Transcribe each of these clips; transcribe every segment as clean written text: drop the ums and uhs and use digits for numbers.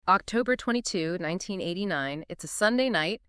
October 22, 1989. It's a Sunday night,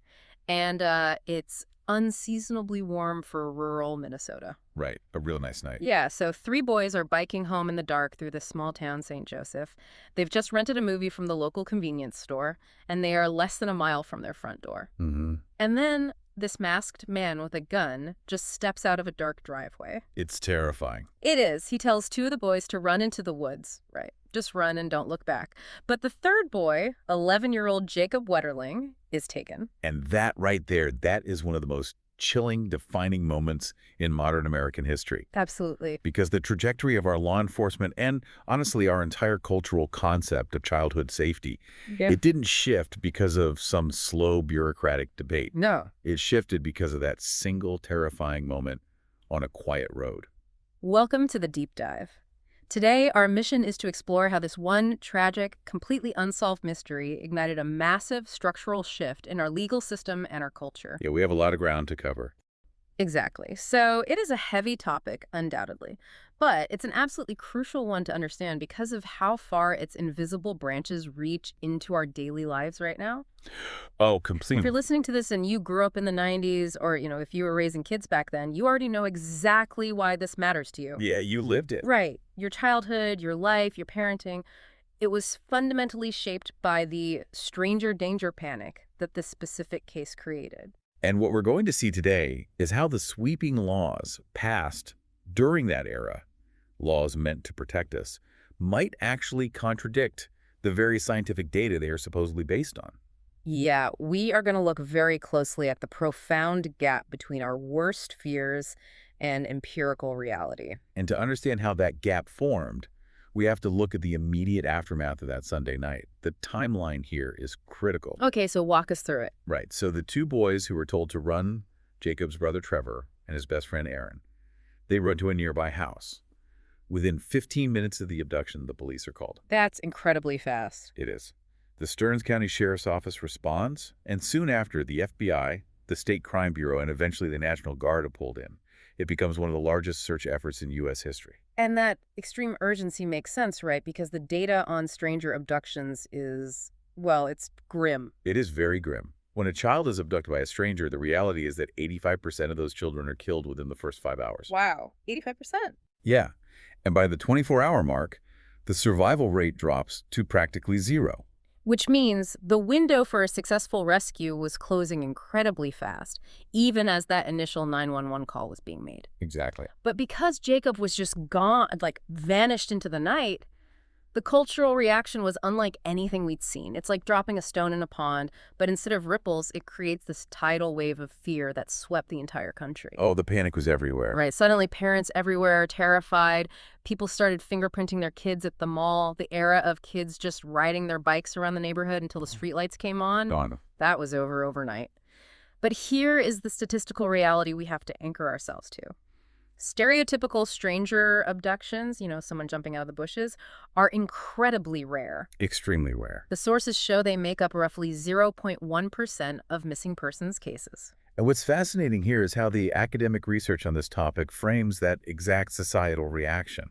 and it's unseasonably warm for rural Minnesota. Right. A real nice night. Yeah, so three boys are biking home in the dark through the small town St. Joseph. They've just rented a movie from the local convenience store, and they are less than a mile from their front door. Mm-hmm. And then this masked man with a gun just steps out of a dark driveway. It's terrifying. It is. He tells two of the boys to run into the woods. Right. Just run and don't look back. But the third boy, 11-year-old Jacob Wetterling, is taken. And that right there, that is one of the most chilling, defining moments in modern American history. Absolutely. Because the trajectory of our law enforcement and, honestly, our entire cultural concept of childhood safety, it didn't shift because of some slow bureaucratic debate. No. It shifted because of that single terrifying moment on a quiet road. Welcome to the Deep Dive. Today, our mission is to explore how this one tragic, completely unsolved mystery ignited a massive structural shift in our legal system and our culture. Yeah, we have a lot of ground to cover. Exactly. So it is a heavy topic, undoubtedly, but it's an absolutely crucial one to understand because of how far its invisible branches reach into our daily lives right now. Oh, If completely. you're listening to this and you grew up in the 90s or, if you were raising kids back then, you already know exactly why this matters to you. Yeah, you lived it. Right. Your childhood, your life, your parenting, it was fundamentally shaped by the stranger danger panic that this specific case created. And what we're going to see today is how the sweeping laws passed during that era, laws meant to protect us, might actually contradict the very scientific data they are supposedly based on. Yeah, we are going to look very closely at the profound gap between our worst fears and empirical reality. And to understand how that gap formed, we have to look at the immediate aftermath of that Sunday night. The timeline here is critical. Okay, so walk us through it. Right. So the two boys who were told to run, Jacob's brother Trevor and his best friend Aaron, they run to a nearby house. Within 15 minutes of the abduction, the police are called. That's incredibly fast. It is. The Stearns County Sheriff's Office responds, and soon after, the FBI, the State Crime Bureau, and eventually the National Guard are pulled in. It becomes one of the largest search efforts in U.S. history. And that extreme urgency makes sense, right? Because the data on stranger abductions is, well, it's grim. It is very grim. When a child is abducted by a stranger, the reality is that 85% of those children are killed within the first 5 hours. Wow, 85%. Yeah. And by the 24-hour mark, the survival rate drops to practically zero. Which means the window for a successful rescue was closing incredibly fast, even as that initial 911 call was being made. Exactly. But because Jacob was just gone, like vanished into the night, the cultural reaction was unlike anything we'd seen. It's like dropping a stone in a pond, but instead of ripples, it creates this tidal wave of fear that swept the entire country. Oh, the panic was everywhere. Right. Suddenly, parents everywhere are terrified. People started fingerprinting their kids at the mall. The era of kids just riding their bikes around the neighborhood until the streetlights came on, Gone. that was over overnight. But here is the statistical reality we have to anchor ourselves to. Stereotypical stranger abductions, someone jumping out of the bushes, are incredibly rare. Extremely rare. The sources show they make up roughly 0.1% of missing persons cases. And what's fascinating here is how the academic research on this topic frames that exact societal reaction.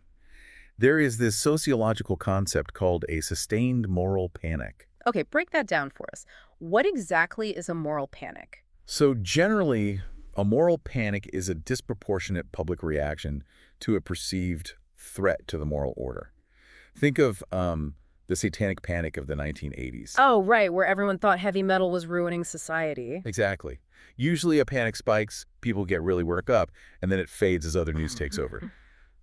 There is this sociological concept called a sustained moral panic. Okay, break that down for us. What exactly is a moral panic? So generally, a moral panic is a disproportionate public reaction to a perceived threat to the moral order. Think of the satanic panic of the 1980s. Oh, right, where everyone thought heavy metal was ruining society. Exactly. Usually a panic spikes, people get really worked up, and then it fades as other news takes over.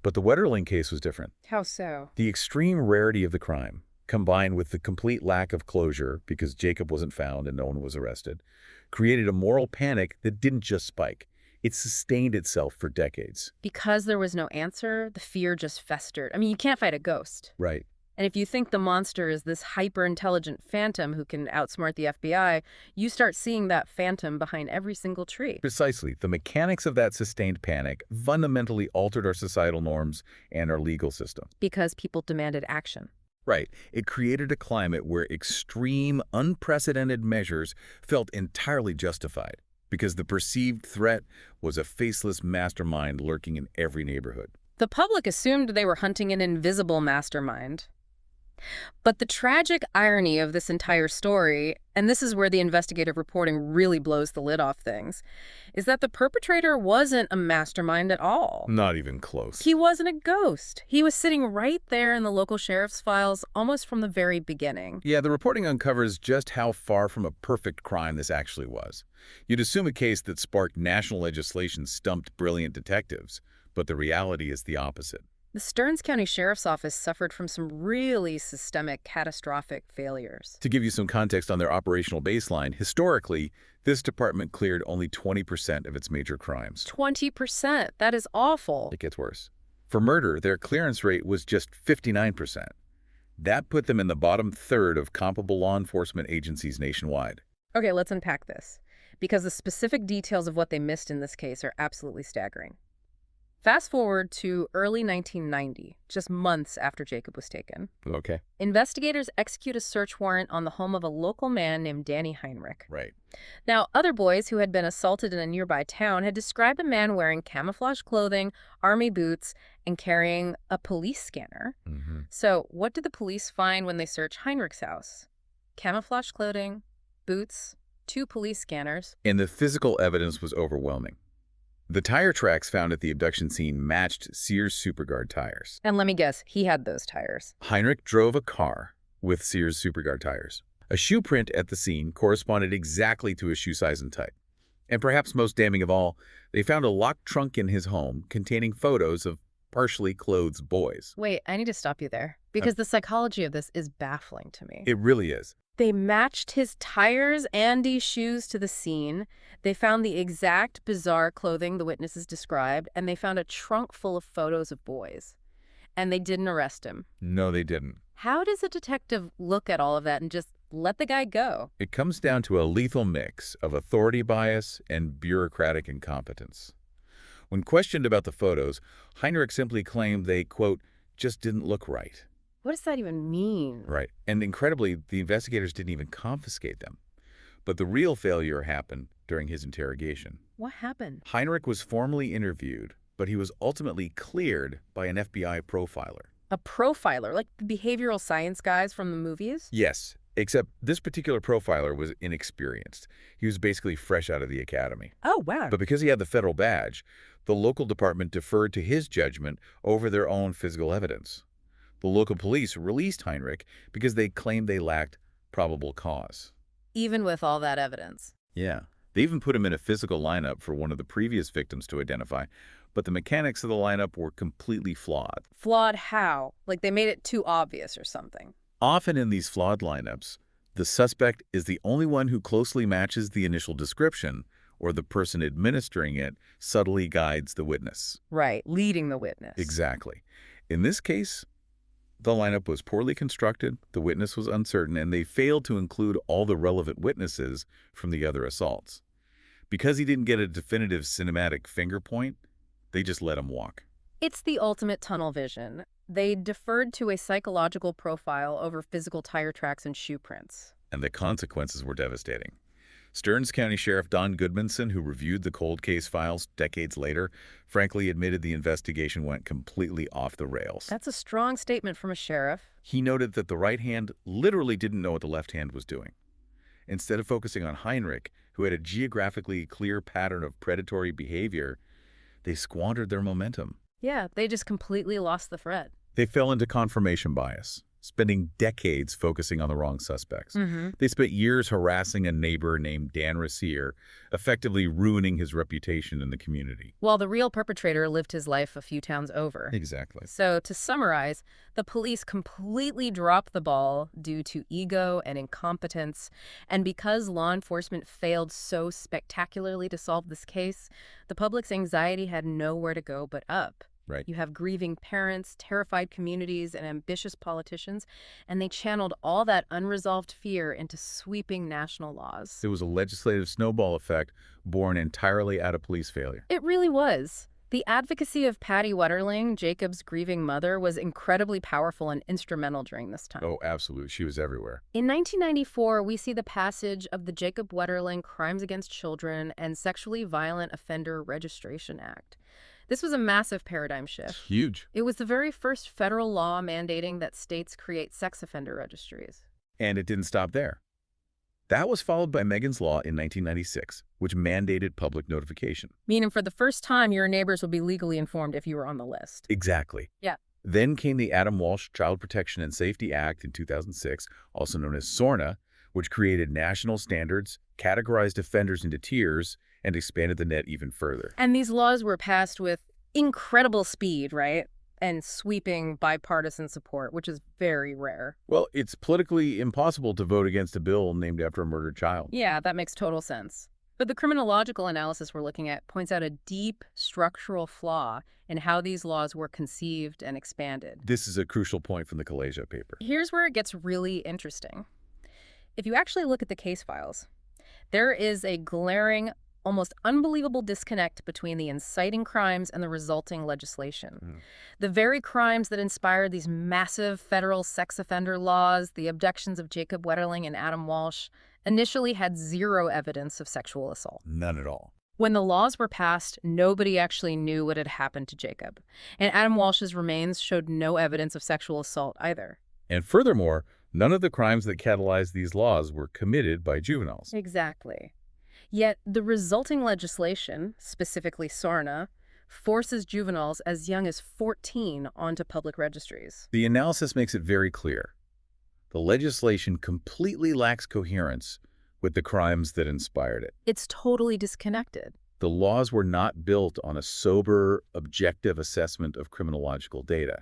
But the Wetterling case was different. How so? The extreme rarity of the crime, combined with the complete lack of closure because Jacob wasn't found and no one was arrested, created a moral panic that didn't just spike. It sustained itself for decades. Because there was no answer, the fear just festered. I mean, you can't fight a ghost. Right. And if you think the monster is this hyper-intelligent phantom who can outsmart the FBI, you start seeing that phantom behind every single tree. Precisely. The mechanics of that sustained panic fundamentally altered our societal norms and our legal system. Because people demanded action. Right. It created a climate where extreme, unprecedented measures felt entirely justified because the perceived threat was a faceless mastermind lurking in every neighborhood. The public assumed they were hunting an invisible mastermind. But the tragic irony of this entire story, and this is where the investigative reporting really blows the lid off things, is that the perpetrator wasn't a mastermind at all. Not even close. He wasn't a ghost. He was sitting right there in the local sheriff's files almost from the very beginning. Yeah, the reporting uncovers just how far from a perfect crime this actually was. You'd assume a case that sparked national legislation stumped brilliant detectives, but the reality is the opposite. The Stearns County Sheriff's Office suffered from some really systemic, catastrophic failures. To give you some context on their operational baseline, historically, this department cleared only 20% of its major crimes. 20%. That is awful. It gets worse. For murder, their clearance rate was just 59%. That put them in the bottom third of comparable law enforcement agencies nationwide. Okay, let's unpack this, because the specific details of what they missed in this case are absolutely staggering. Fast forward to early 1990, just months after Jacob was taken. Okay. Investigators execute a search warrant on the home of a local man named Danny Heinrich. Right. Now, other boys who had been assaulted in a nearby town had described a man wearing camouflage clothing, army boots, and carrying a police scanner. So, what did the police find when they searched Heinrich's house? Camouflage clothing, boots, 2 police scanners. And the physical evidence was overwhelming. The tire tracks found at the abduction scene matched Sears Superguard tires. And let me guess, he had those tires. Heinrich drove a car with Sears Superguard tires. A shoe print at the scene corresponded exactly to his shoe size and type. And perhaps most damning of all, they found a locked trunk in his home containing photos of partially clothed boys. Wait, I need to stop you there, because the psychology of this is baffling to me. It really is. They matched his tires and his shoes to the scene. They found the exact bizarre clothing the witnesses described, and they found a trunk full of photos of boys. And they didn't arrest him. No, they didn't. How does a detective look at all of that and just let the guy go? It comes down to a lethal mix of authority bias and bureaucratic incompetence. When questioned about the photos, Heinrich simply claimed they, quote, just didn't look right. What does that even mean? Right. And incredibly, the investigators didn't even confiscate them. But the real failure happened during his interrogation. What happened? Heinrich was formally interviewed, but he was ultimately cleared by an FBI profiler. A profiler, like the behavioral science guys from the movies? Yes, except this particular profiler was inexperienced. He was basically fresh out of the academy. Oh, wow. But because he had the federal badge, the local department deferred to his judgment over their own physical evidence. The local police released Heinrich because they claimed they lacked probable cause. Even with all that evidence. Yeah. They even put him in a physical lineup for one of the previous victims to identify, but the mechanics of the lineup were completely flawed. Flawed how? Like they made it too obvious or something. Often in these flawed lineups, the suspect is the only one who closely matches the initial description, or the person administering it subtly guides the witness. Right, leading the witness. Exactly. In this case, the lineup was poorly constructed, the witness was uncertain, and they failed to include all the relevant witnesses from the other assaults. Because he didn't get a definitive cinematic finger point, they just let him walk. It's the ultimate tunnel vision. They deferred to a psychological profile over physical tire tracks and shoe prints. And the consequences were devastating. Stearns County Sheriff Don Goodmanson, who reviewed the cold case files decades later, frankly admitted the investigation went completely off the rails. That's a strong statement from a sheriff. He noted that the right hand literally didn't know what the left hand was doing. Instead of focusing on Heinrich, who had a geographically clear pattern of predatory behavior, they squandered their momentum. Yeah, they just completely lost the thread. They fell into confirmation bias, spending decades focusing on the wrong suspects. They spent years harassing a neighbor named Dan Rasier, effectively ruining his reputation in the community. While the real perpetrator lived his life a few towns over. Exactly. So, to summarize, the police completely dropped the ball due to ego and incompetence, and because law enforcement failed so spectacularly to solve this case, the public's anxiety had nowhere to go but up. Right. You have grieving parents, terrified communities, and ambitious politicians, and they channeled all that unresolved fear into sweeping national laws. It was a legislative snowball effect born entirely out of police failure. It really was. The advocacy of Patty Wetterling, Jacob's grieving mother, was incredibly powerful and instrumental during this time. Oh, absolutely. She was everywhere. In 1994, we see the passage of the Jacob Wetterling Crimes Against Children and Sexually Violent Offender Registration Act. This was a massive paradigm shift. Huge. It was the very first federal law mandating that states create sex offender registries. And it didn't stop there. That was followed by Megan's Law in 1996, which mandated public notification. Meaning for the first time, your neighbors would be legally informed if you were on the list. Exactly. Yeah. Then came the Adam Walsh Child Protection and Safety Act in 2006, also known as SORNA, which created national standards, categorized offenders into tiers, and expanded the net even further. And these laws were passed with incredible speed, right? And sweeping bipartisan support, which is very rare. Well, it's politically impossible to vote against a bill named after a murdered child. Yeah, that makes total sense. But the criminological analysis we're looking at points out a deep structural flaw in how these laws were conceived and expanded. This is a crucial point from the Kalesia paper. Here's where it gets really interesting. If you actually look at the case files, there is a glaring, almost unbelievable disconnect between the inciting crimes and the resulting legislation. The very crimes that inspired these massive federal sex offender laws, the abductions of Jacob Wetterling and Adam Walsh, initially had zero evidence of sexual assault. None at all. When the laws were passed, nobody actually knew what had happened to Jacob. And Adam Walsh's remains showed no evidence of sexual assault either. And furthermore, none of the crimes that catalyzed these laws were committed by juveniles. Exactly. Yet the resulting legislation, specifically SORNA, forces juveniles as young as 14 onto public registries. The analysis makes it very clear. The legislation completely lacks coherence with the crimes that inspired it. It's totally disconnected. The laws were not built on a sober, objective assessment of criminological data.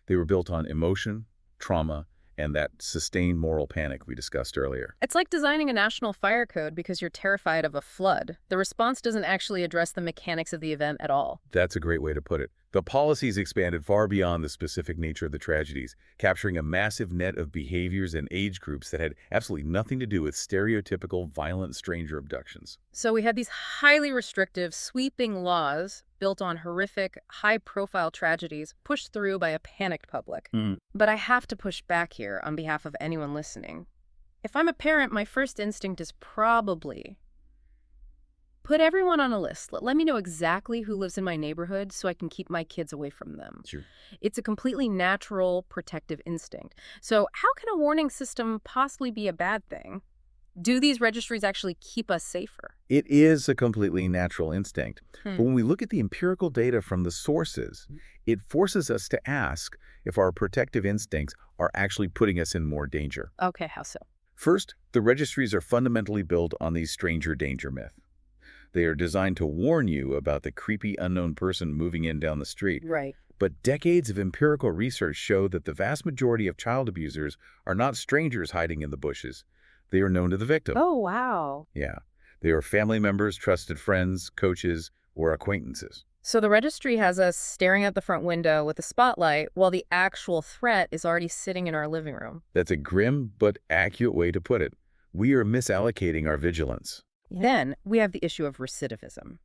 They were built on emotion, trauma, and that sustained moral panic we discussed earlier. It's like designing a national fire code because you're terrified of a flood. The response doesn't actually address the mechanics of the event at all. That's a great way to put it. The policies expanded far beyond the specific nature of the tragedies, capturing a massive net of behaviors and age groups that had absolutely nothing to do with stereotypical violent stranger abductions. So we had these highly restrictive, sweeping laws built on horrific, high-profile tragedies pushed through by a panicked public. But I have to push back here on behalf of anyone listening. If I'm a parent, my first instinct is probably put everyone on a list. Let me know exactly who lives in my neighborhood so I can keep my kids away from them. Sure. It's a completely natural, protective instinct. So how can a warning system possibly be a bad thing? Do these registries actually keep us safer? It is a completely natural instinct. But when we look at the empirical data from the sources, it forces us to ask if our protective instincts are actually putting us in more danger. Okay, how so? First, the registries are fundamentally built on the stranger danger myth. They are designed to warn you about the creepy unknown person moving in down the street. Right. But decades of empirical research show that the vast majority of child abusers are not strangers hiding in the bushes. They are known to the victim. Oh, wow. Yeah. They are family members, trusted friends, coaches, or acquaintances. So the registry has us staring at the front window with a spotlight while the actual threat is already sitting in our living room. That's a grim but accurate way to put it. We are misallocating our vigilance. Then we have the issue of recidivism.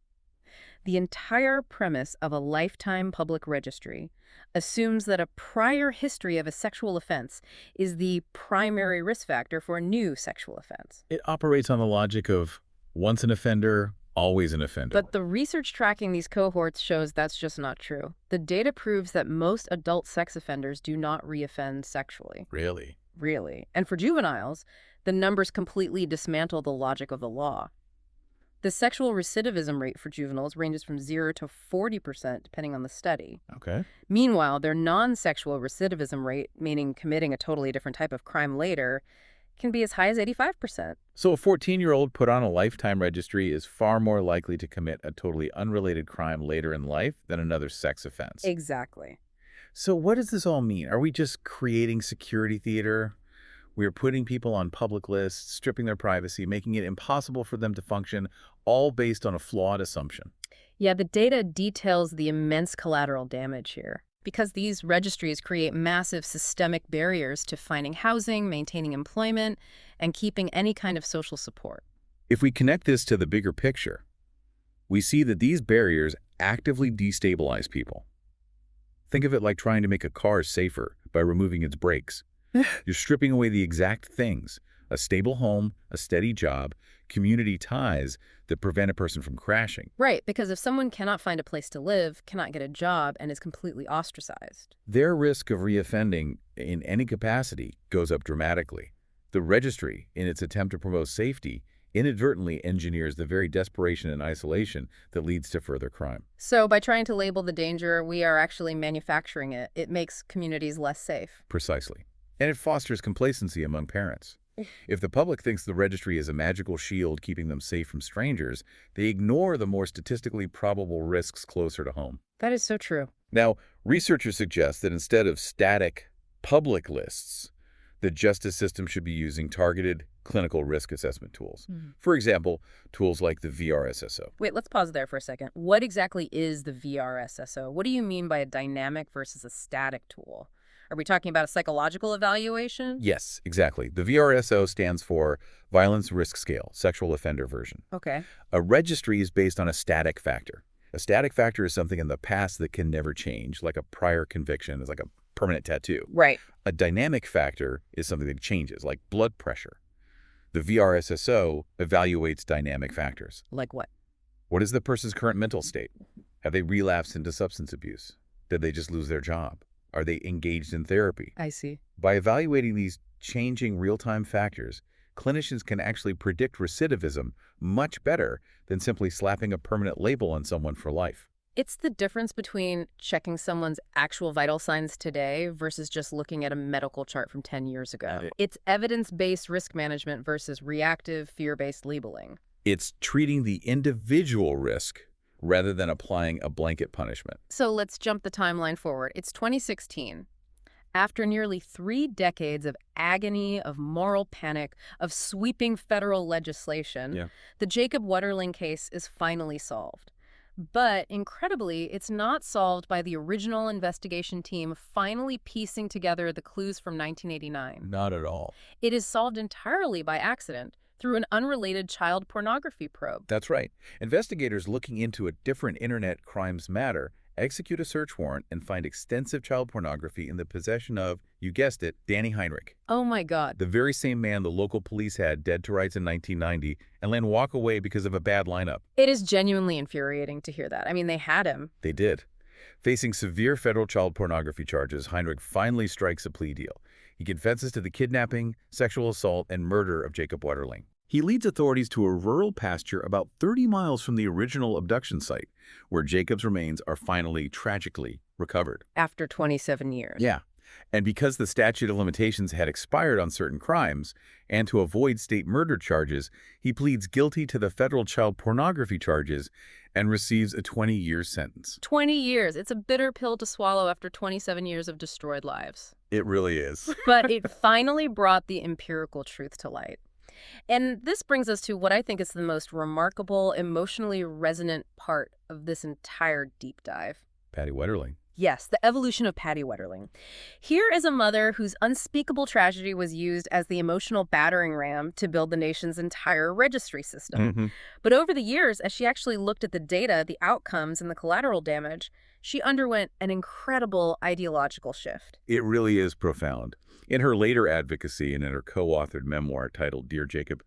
The entire premise of a lifetime public registry assumes that a prior history of a sexual offense is the primary risk factor for a new sexual offense. It operates on the logic of once an offender, always an offender. But the research tracking these cohorts shows that's just not true. The data proves that most adult sex offenders do not reoffend sexually. Really? Really. And for juveniles, the numbers completely dismantle the logic of the law. The sexual recidivism rate for juveniles ranges from 0 to 40% depending on the study. Okay. Meanwhile, their non-sexual recidivism rate, meaning committing a totally different type of crime later, can be as high as 85%. So a 14-year-old put on a lifetime registry is far more likely to commit a totally unrelated crime later in life than another sex offense. Exactly. So what does this all mean? Are we just creating security theater? We're putting people on public lists, stripping their privacy, making it impossible for them to function, all based on a flawed assumption. Yeah, the data details the immense collateral damage here. Because these registries create massive systemic barriers to finding housing, maintaining employment, and keeping any kind of social support. If we connect this to the bigger picture, we see that these barriers actively destabilize people. Think of it like trying to make a car safer by removing its brakes. You're stripping away the exact things, A stable home, a steady job, community ties that prevent a person from crashing. Right, because if someone cannot find a place to live, cannot get a job, and is completely ostracized. Their risk of reoffending in any capacity goes up dramatically. The registry, in its attempt to promote safety, inadvertently engineers the very desperation and isolation that leads to further crime. So by trying to label the danger, we are actually manufacturing it. It makes communities less safe. Precisely. And it fosters complacency among parents. If the public thinks the registry is a magical shield keeping them safe from strangers, they ignore the more statistically probable risks closer to home. That is so true. Now, researchers suggest that instead of static public lists, the justice system should be using targeted clinical risk assessment tools. For example, tools like the VRSSO. Wait, let's pause there for a second. What exactly is the VRSSO? What do you mean by a dynamic versus a static tool? Are we talking about a psychological evaluation? Yes, exactly. The VRSO stands for Violence Risk Scale, Sexual Offender Version. Okay. A registry is based on a static factor. A static factor is something in the past that can never change, like a prior conviction is like a permanent tattoo. Right. A dynamic factor is something that changes, like blood pressure. The VRSSO evaluates dynamic factors. Like what? What is the person's current mental state? Have they relapsed into substance abuse? Did they just lose their job? Are they engaged in therapy? I see. By evaluating these changing real-time factors, clinicians can actually predict recidivism much better than simply slapping a permanent label on someone for life. It's the difference between checking someone's actual vital signs today versus just looking at a medical chart from 10 years ago. It's evidence-based risk management versus reactive, fear-based labeling. It's treating the individual risk rather than applying a blanket punishment. So let's jump the timeline forward. It's 2016. After nearly 3 decades of agony, of moral panic, of sweeping federal legislation, the Jacob Wetterling case is finally solved. But incredibly, it's not solved by the original investigation team finally piecing together the clues from 1989. Not at all. It is solved entirely by accident through an unrelated child pornography probe. That's right. Investigators looking into a different internet crimes matter execute a search warrant and find extensive child pornography in the possession of, you guessed it, Danny Heinrich. Oh my God. The very same man the local police had dead to rights in 1990 and let him walk away because of a bad lineup. It is genuinely infuriating to hear that. I mean, they had him. They did. Facing severe federal child pornography charges, Heinrich finally strikes a plea deal. He confesses to the kidnapping, sexual assault, and murder of Jacob Wetterling. He leads authorities to a rural pasture about 30 miles from the original abduction site, where Jacob's remains are finally, tragically, recovered. After 27 years. Yeah. And because the statute of limitations had expired on certain crimes, and to avoid state murder charges, he pleads guilty to the federal child pornography charges and receives a 20-year sentence. 20 years. It's a bitter pill to swallow after 27 years of destroyed lives. It really is. But it finally brought the empirical truth to light. And this brings us to what I think is the most remarkable, emotionally resonant part of this entire deep dive. Patty Wetterling. Yes, the evolution of Patty Wetterling. Here is a mother whose unspeakable tragedy was used as the emotional battering ram to build the nation's entire registry system. But over the years, as she actually looked at the data, the outcomes, and the collateral damage, she underwent an incredible ideological shift. It really is profound. In her later advocacy and in her co-authored memoir titled Dear Jacob,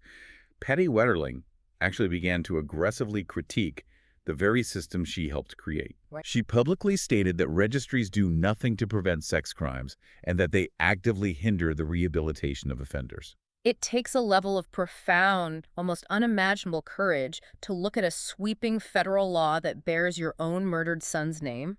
Patty Wetterling actually began to aggressively critique the very system she helped create. Right. She publicly stated that registries do nothing to prevent sex crimes and that they actively hinder the rehabilitation of offenders. It takes a level of profound, almost unimaginable courage to look at a sweeping federal law that bears your own murdered son's name,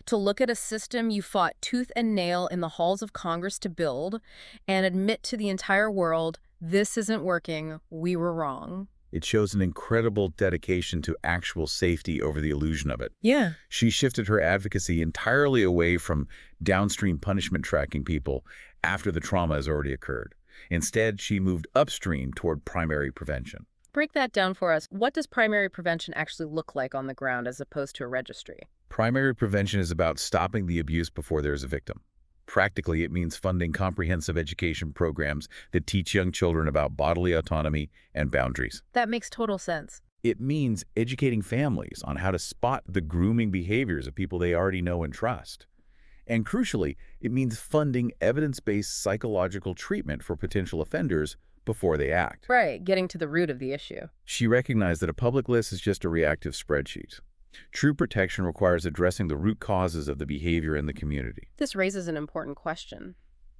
to look at a system you fought tooth and nail in the halls of Congress to build, and admit to the entire world, this isn't working, we were wrong. It shows an incredible dedication to actual safety over the illusion of it. Yeah. She shifted her advocacy entirely away from downstream punishment tracking people after the trauma has already occurred. Instead, she moved upstream toward primary prevention. Break that down for us. What does primary prevention actually look like on the ground as opposed to a registry? Primary prevention is about stopping the abuse before there's a victim. Practically, it means funding comprehensive education programs that teach young children about bodily autonomy and boundaries. That makes total sense. It means educating families on how to spot the grooming behaviors of people they already know and trust. And crucially, it means funding evidence-based psychological treatment for potential offenders before they act. Right, getting to the root of the issue. She recognized that a public list is just a reactive spreadsheet. True protection requires addressing the root causes of the behavior in the community. This raises an important question.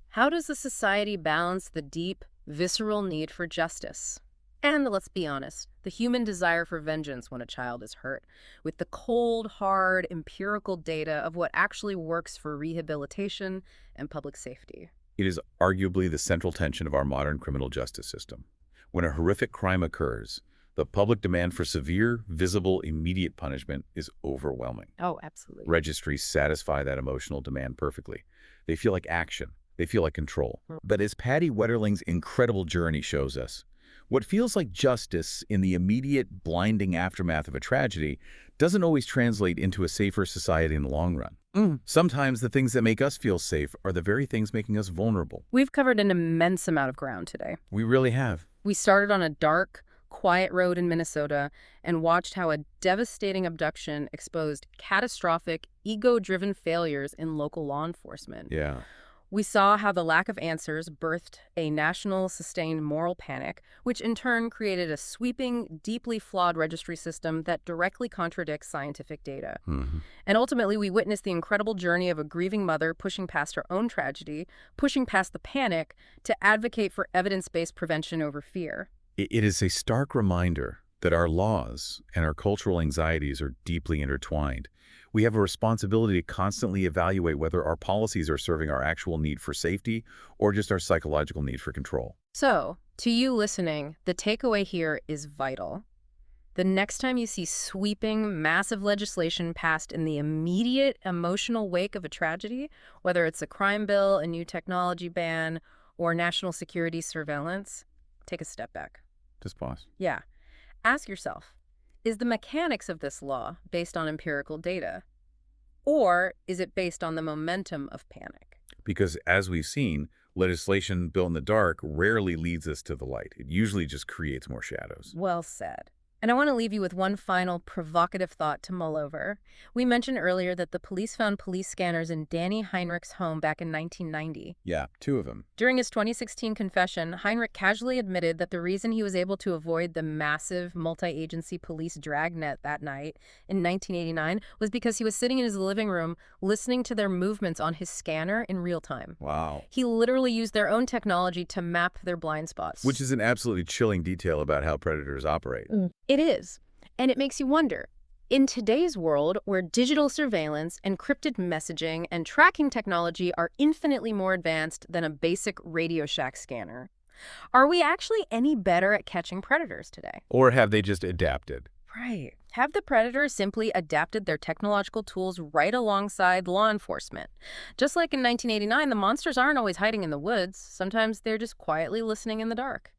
How does a society balance the deep, visceral need for justice and, let's be honest, the human desire for vengeance when a child is hurt, with the cold, hard, empirical data of what actually works for rehabilitation and public safety? It is arguably the central tension of our modern criminal justice system. When a horrific crime occurs, the public demand for severe, visible, immediate punishment is overwhelming. Oh, absolutely. Registries satisfy that emotional demand perfectly. They feel like action. They feel like control. But as Patty Wetterling's incredible journey shows us, what feels like justice in the immediate, blinding aftermath of a tragedy doesn't always translate into a safer society in the long run. Sometimes the things that make us feel safe are the very things making us vulnerable. We've covered an immense amount of ground today. We really have. We started on a dark, quiet road in Minnesota and watched how a devastating abduction exposed catastrophic, ego-driven failures in local law enforcement. Yeah. We saw how the lack of answers birthed a national sustained moral panic, which in turn created a sweeping, deeply flawed registry system that directly contradicts scientific data. And ultimately, we witnessed the incredible journey of a grieving mother pushing past her own tragedy, pushing past the panic to advocate for evidence-based prevention over fear. It is a stark reminder that our laws and our cultural anxieties are deeply intertwined. We have a responsibility to constantly evaluate whether our policies are serving our actual need for safety or just our psychological need for control. So, to you listening, the takeaway here is vital. The next time you see sweeping, massive legislation passed in the immediate emotional wake of a tragedy, whether it's a crime bill, a new technology ban, or national security surveillance, take a step back. Just pause. Yeah. Ask yourself, is the mechanics of this law based on empirical data? Or is it based on the momentum of panic? Because as we've seen, legislation built in the dark rarely leads us to the light. It usually just creates more shadows. Well said. And I want to leave you with one final provocative thought to mull over. We mentioned earlier that the police found police scanners in Danny Heinrich's home back in 1990. Yeah, 2 of them. During his 2016 confession, Heinrich casually admitted that the reason he was able to avoid the massive multi-agency police dragnet that night in 1989 was because he was sitting in his living room listening to their movements on his scanner in real time. Wow. He literally used their own technology to map their blind spots. Which is an absolutely chilling detail about how predators operate. It is. And it makes you wonder, in today's world where digital surveillance, encrypted messaging, and tracking technology are infinitely more advanced than a basic Radio Shack scanner, are we actually any better at catching predators today? Or have they just adapted? Right. Have the predators simply adapted their technological tools right alongside law enforcement? Just like in 1989, the monsters aren't always hiding in the woods. Sometimes they're just quietly listening in the dark.